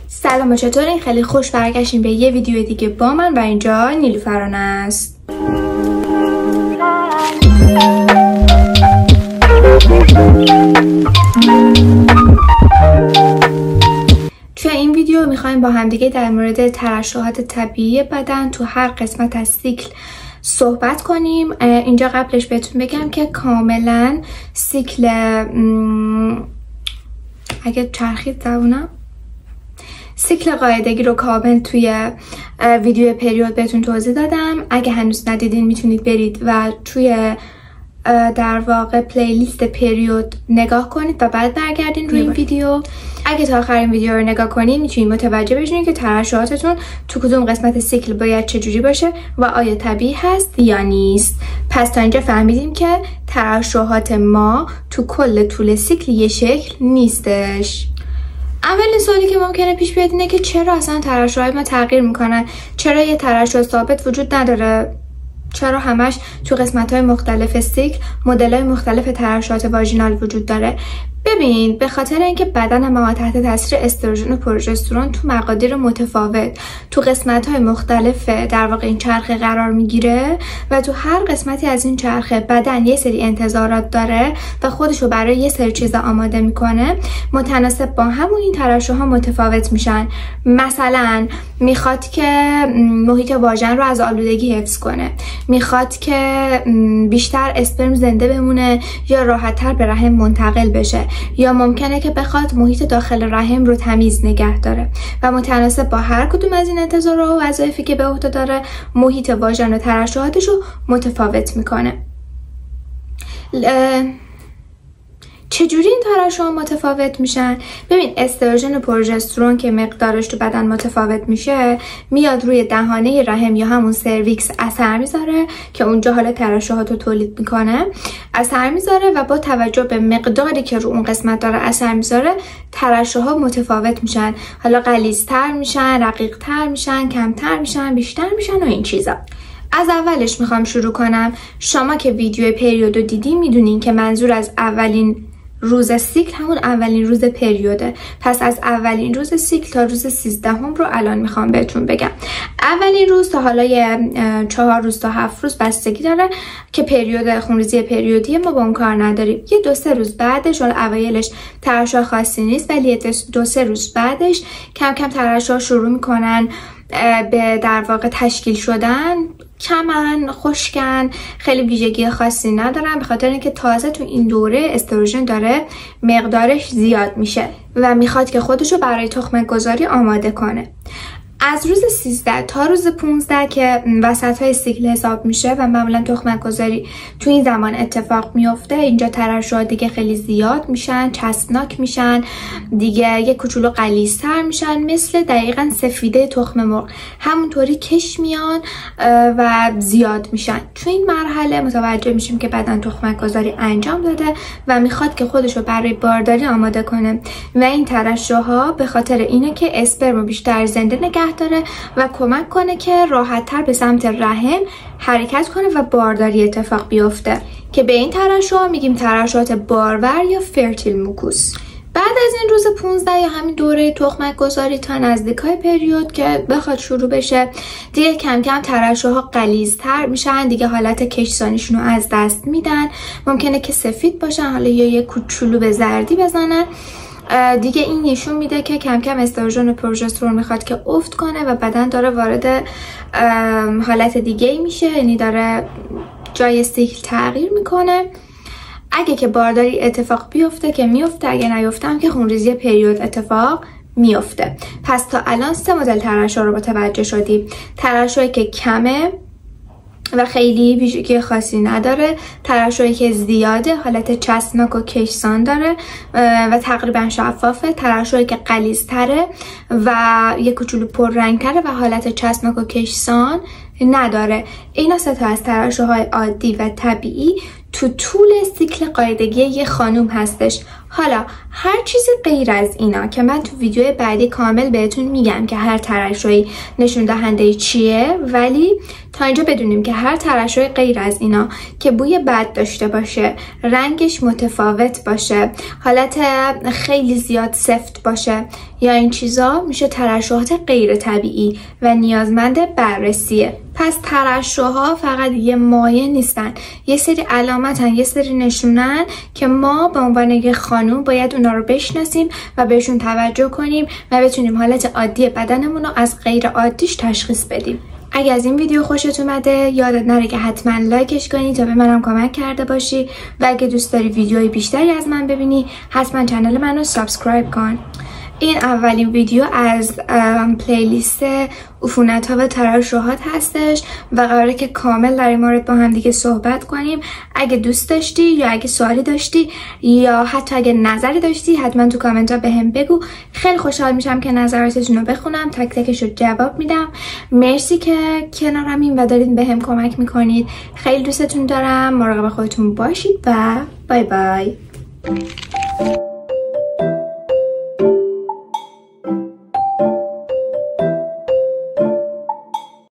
سلام، چطورین؟ خیلی خوش برگشتین به یه ویدیو دیگه با من و اینجا نیلوفرانه است. توی این ویدیو میخوایم با همدیگه در مورد ترشحات طبیعی بدن تو هر قسمت از سیکل صحبت کنیم. اینجا قبلش بهتون بگم که کاملا سیکل اگه چرخید زبونم سیکل قاعدگی رو کامل توی ویدیو پریود بهتون توضیح دادم. اگه هنوز ندیدین میتونید برید و توی در واقع پلیلیست پریود نگاه کنید و بعد برگردین روی این ویدیو. اگه تا آخرین ویدیو رو نگاه کنید میتونید متوجه بشین که ترشحاتتون تو کدوم قسمت سیکل باید چجوری باشه و آیا طبیعی هست یا نیست. پس تا اینجا فهمیدیم که ترشحات ما تو کل طول سیکل یه شکل نیستش. اولین سوالی که ممکنه پیش بیاد اینه که چرا اصلا ترشحات ما تغییر میکنن؟ چرا یه ترشح ثابت وجود نداره؟ چرا همش تو قسمت‌های مختلف سیکل مدل‌های مختلف ترشحات واژینال وجود داره؟ ببین، به خاطر اینکه بدن ما تحت تاثیر استروژن و پروژسترون تو مقادیر متفاوت تو قسمت‌های مختلف در واقع این چرخه قرار میگیره و تو هر قسمتی از این چرخه بدن یه سری انتظارات داره و خودشو برای یه سری چیزا آماده میکنه. متناسب با همون این ترشح‌ها متفاوت میشن. مثلا میخواد که محیط واژن رو از آلودگی حفظ کنه، میخواد که بیشتر اسپرم زنده بمونه یا راحت‌تر به رحم منتقل بشه، یا ممکنه که بخواد محیط داخل رحم رو تمیز نگه داره و متناسب با هر کدوم از این انتظارها و وظایفی که به عهده داره محیط واژن و ترشحاتش رو متفاوت میکنه. چجوری این ترشحات متفاوت میشن؟ ببین، استروژن و پروژسترون که مقدارش تو بدن متفاوت میشه میاد روی دهانه رحم یا همون سرویکس اثر میذاره که اونجا حالا ترشحات رو تولید میکنه، اثر میذاره و با توجه به مقداری که رو اون قسمت داره اثر میذاره ترشحات متفاوت میشن. حالا غلیظ‌تر میشن، رقیق‌تر میشن، کمتر میشن، بیشتر میشن و این چیزا. از اولش میخوام شروع کنم. شما که ویدیو پریود رو دیدین میدونین که منظور از اولین روز سیکل همون اولین روز پریوده. پس از اولین روز سیکل تا روز 13 رو الان میخوام بهتون بگم. اولین روز تا حالا 4 روز تا 7 روز بستگی داره که پریود خونریزی پریودی ما با اون کار نداریم. یه 2-3 روز بعدش، حالا اوایلش ترشح خاصی نیست ولی 2-3 روز بعدش کم کم ترشح شروع میکنن به در واقع تشکیل شدن. کمن، خشکن، خیلی ویژگی خاصی ندارن به خاطر اینکه تازه تو این دوره استروژن داره مقدارش زیاد میشه و میخواد که خودشو برای تخمک گذاری آماده کنه. از روز 13 تا روز 15 که وسط های سیکل حساب میشه و معمولا تخمک گذاری تو این زمان اتفاق میفته، اینجا ترشحات دیگه خیلی زیاد میشن، چسبناک میشن، دیگه یه کوچولو غلیظ‌تر میشن، مثل دقیقاً سفیده تخم مرغ همونطوری کش میان و زیاد میشن. تو این مرحله متوجه میشیم که بدن تخمک گذاری انجام داده و میخواد که خودشو برای بارداری آماده کنه و این ترشحات به خاطر اینه که اسپرم بیشتر زنده نگه داره و کمک کنه که راحت‌تر به سمت رحم حرکت کنه و بارداری اتفاق بیفته که به این ترشح میگیم ترشحات بارور یا فرتیل موکوس. بعد از این روز 15 یا همین دوره تخمک گذاری تا نزدیکای پریود که بخواد شروع بشه، دیگه کم کم ترشحات غلیظ‌تر میشن، دیگه حالت کشسانیشون رو از دست میدن، ممکنه که سفید باشن حالا یا یه کوچولو به زردی بزنن. دیگه این نشون میده که کم کم استروژن و پروژسترون میخواد که افت کنه و بدن داره وارد حالت دیگه میشه، یعنی داره جای سیکل تغییر میکنه. اگه که بارداری اتفاق بیفته که میفته، اگه نیفته هم که خونریزی پریود اتفاق میفته. پس تا الان 3 مدل ترشح رو متوجه شدیم. ترشحی که کمه و خیلی ویژگی خاصی نداره، ترشحی که زیاده، حالت چسبناک و کشسان داره و تقریبا شفافه، ترشحی که غلیظ‌تره و یه کوچولو پررنگ‌تره و حالت چسبناک و کشسان نداره. اینا 3 تا از ترشح‌های عادی و طبیعی تو طول سیکل قاعدگی یه خانوم هستش. حالا هر چیزی غیر از اینا که من تو ویدیو بعدی کامل بهتون میگم که هر ترشحی نشون دهنده چیه، ولی تا اینجا بدونیم که هر ترشح غیر از اینا که بوی بد داشته باشه، رنگش متفاوت باشه، حالت خیلی زیاد سفت باشه یا این چیزا میشه ترشحات غیر طبیعی و نیازمند بررسیه. پس ترشح‌ها فقط یه مایه نیستن، یه سری علامتن، یه سری نشونن که ما به عنوان یه خانوم باید اونا رو بشناسیم و بهشون توجه کنیم و بتونیم حالت عادی بدنمون رو از غیر عادیش تشخیص بدیم. اگه از این ویدیو خوشت اومده یادت نره که حتما لایکش کنی تا به منم کمک کرده باشی و اگه دوست داری ویدیوهای بیشتری از من ببینی حتما کانال منو سابسکرایب کن. این اولین ویدیو از پلیلیست عفونت‌ها و ترشحات هستش و قراره که کامل در این مورد با هم دیگه صحبت کنیم. اگه دوست داشتی یا اگه سوالی داشتی یا حتی اگه نظری داشتی حتما تو کامنت ها بهم بگو. خیلی خوشحال میشم که نظراتتون رو بخونم، تک تکش رو جواب میدم. مرسی که کنارمین و دارید بهم کمک میکنید. خیلی دوستتون دارم. مراقب خودتون باشید و بای بای.